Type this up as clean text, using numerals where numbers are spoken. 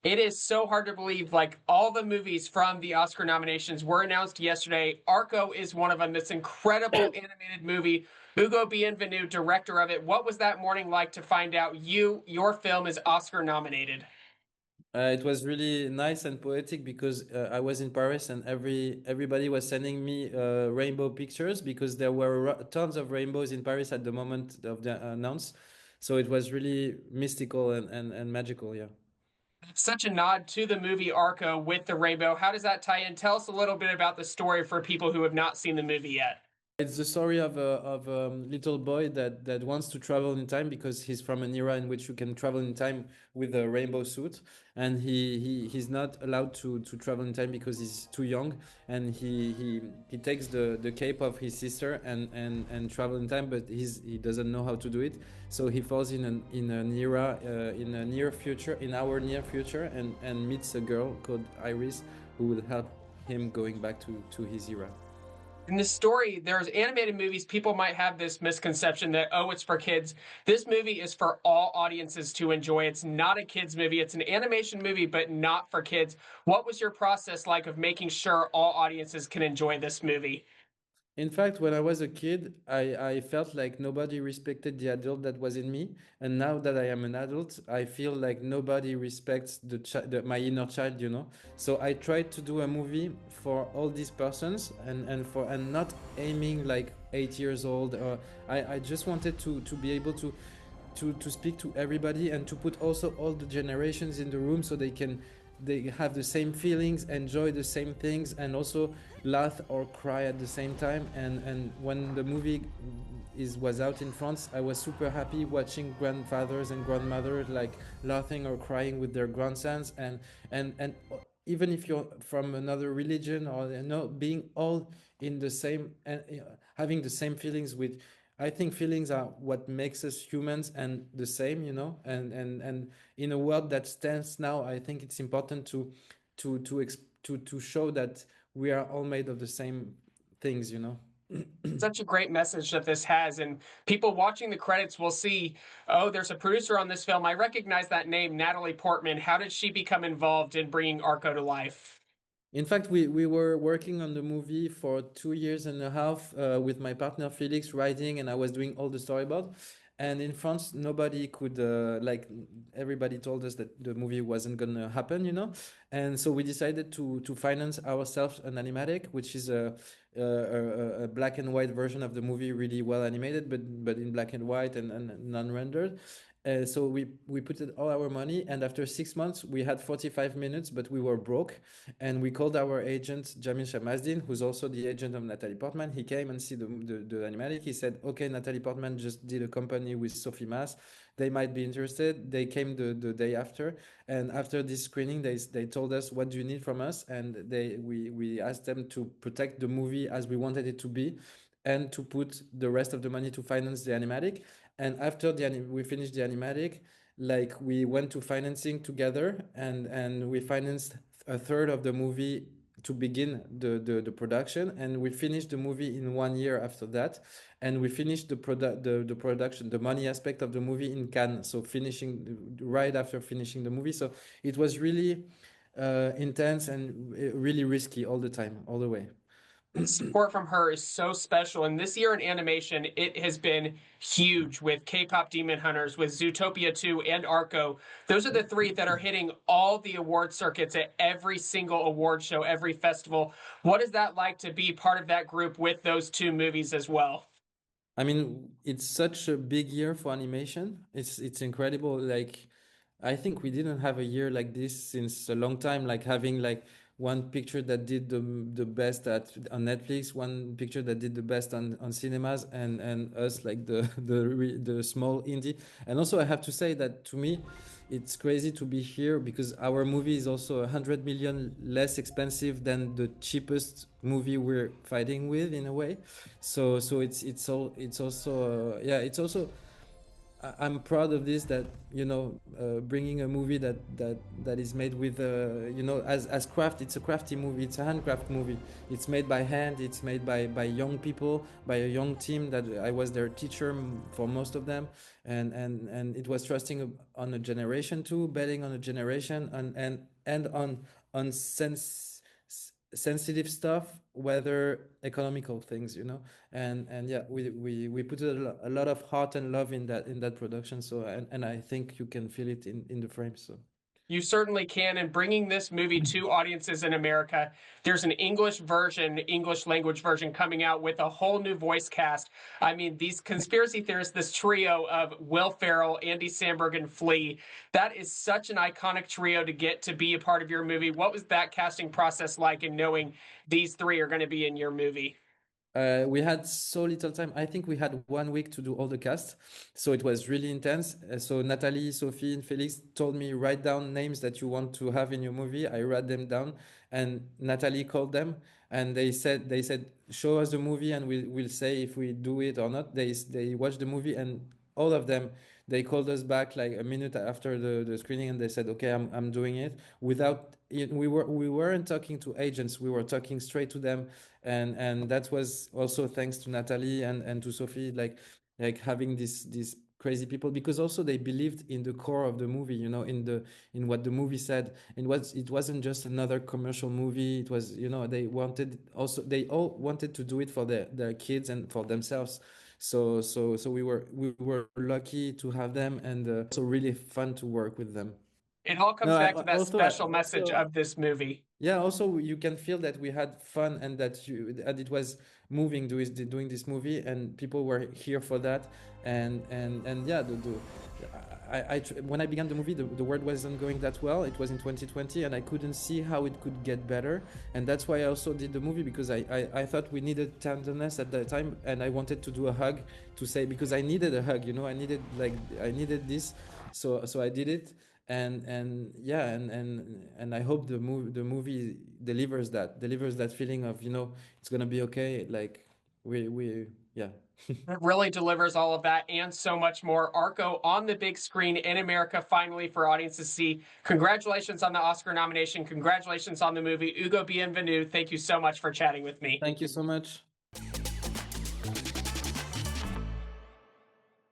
It is so hard to believe, like all the movies from the Oscar nominations were announced yesterday. Arco is one of them. This incredible animated movie. Ugo Bienvenu, director of it. What was that morning like to find out your film is Oscar nominated? It was really nice and poetic because I was in Paris and everybody was sending me rainbow pictures because there were tons of rainbows in Paris at the moment of the announce. So it was really mystical and magical, yeah. Such a nod to the movie Arco with the rainbow. How does that tie in? Tell us a little bit about the story for people who have not seen the movie yet. It's the story of a little boy that wants to travel in time because he's from an era in which you can travel in time with a rainbow suit, and he's not allowed to travel in time because he's too young, and he takes the cape of his sister and travel in time, but he doesn't know how to do it, so he falls in an era in a near future in our near future and meets a girl called Iris who will help him going back to his era. In this story, there's animated movies. People might have this misconception that, oh, it's for kids. This movie is for all audiences to enjoy. It's not a kids' movie. It's an animation movie, but not for kids. What was your process like of making sure all audiences can enjoy this movie? In fact, when I was a kid, I felt like nobody respected the adult that was in me. And now that I am an adult, I feel like nobody respects my inner child, you know? So I tried to do a movie for all these persons and not aiming like 8 years old. Or I just wanted to be able to speak to everybody and to put also all the generations in the room so they have the same feelings, enjoy the same things, and also laugh or cry at the same time. And when the movie was out in France, I was super happy watching grandfathers and grandmothers like laughing or crying with their grandsons, and even if you're from another religion or being all in the same and having the same feelings with. I think feelings are what makes us humans and the same, and in a world that stands now, I think it's important to show that we are all made of the same things. Such a great message that this has. And people watching the credits will see, oh, there's a producer on this film. I recognize that name, Natalie Portman. How did she become involved in bringing Arco to life? In fact, we were working on the movie for 2 years and a half with my partner Felix writing, and I was doing all the storyboard. And in France, nobody could like everybody told us that the movie wasn't gonna happen. And so we decided to finance ourselves an animatic, which is a black and white version of the movie, really well animated, but in black and white and non-rendered. So we put it all our money, and after 6 months, we had 45 minutes, but we were broke, and we called our agent Jamil Shamazdin, who's also the agent of Natalie Portman. He came and see the animatic. He said, "Okay, Natalie Portman just did a company with Sophie Mass. They might be interested." They came the day after, and after this screening, they told us, "What do you need from us?" And we asked them to protect the movie as we wanted it to be, and to put the rest of the money to finance the animatic. And after we finished the animatic, like we went to financing together, and we financed a third of the movie to begin the production, and we finished the movie in 1 year after that, and we finished the production, the money aspect of the movie in Cannes, so finishing right after finishing the movie. So it was really intense and really risky all the time, all the way. The support from her is so special. And this year in animation, it has been huge with K-pop Demon Hunters, with Zootopia 2 and Arco. Those are the three that are hitting all the award circuits at every single award show, every festival. What is that like to be part of that group with those two movies as well? I mean, it's such a big year for animation. It's incredible. Like, I think we didn't have a year like this since a long time. Like having like one picture that did the best on Netflix, one picture that did the best on cinemas, and us like the small indie. And also, I have to say that to me, it's crazy to be here because our movie is also 100 million less expensive than the cheapest movie we're fighting with in a way. So it's also yeah, it's also I'm proud of this, that bringing a movie that is made with as craft. It's a crafty movie, it's a handcraft movie. It's made by hand, it's made by young people, by a young team that I was their teacher for most of them. And it was trusting on a generation too, betting on a generation, and on sensitive stuff, whether economical things, and yeah, we put a lot of heart and love in that production. So, and I think you can feel it in the frame. So You certainly can. And bringing this movie to audiences in America, there's an English version, English language version coming out with a whole new voice cast. I mean, these conspiracy theorists, this trio of Will Ferrell, Andy Samberg, and Flea, that is such an iconic trio to get to be a part of your movie. What was that casting process like, and knowing these three are going to be in your movie? we had so little time. I think we had 1 week to do all the cast, so it was really intense. So Natalie, Sophie, and Felix told me, write down names that you want to have in your movie. I wrote them down, and Natalie called them, and they said show us the movie, and we'll say if we do it or not. They watched the movie, and all of them, they called us back like a minute after the screening, and they said, okay, I'm doing it. Without we weren't talking to agents, we were talking straight to them. And that was also thanks to Natalie and to Sophie, like having these crazy people, because also they believed in the core of the movie, in what the movie said. It wasn't just another commercial movie. It was, they all wanted to do it for their kids and for themselves. So we were lucky to have them, and also really fun to work with them. It all No, comes back to that special message of this movie. yeah, also you can feel that we had fun, and that it was moving doing this movie, and people were here for that. And yeah, when I began the movie, the word wasn't going that well. It was in 2020, and I couldn't see how it could get better. And that's why I also did the movie, because I thought we needed tenderness at that time, and I wanted to do a hug, to say, because I needed a hug, I needed this. So I did it. And yeah, and I hope the movie delivers that feeling of, it's gonna be okay. Like we yeah. It really delivers all of that and so much more. Arco on the big screen in America, finally, for audiences to see. Congratulations on the Oscar nomination. Congratulations on the movie. Ugo Bienvenu, thank you so much for chatting with me. Thank you so much.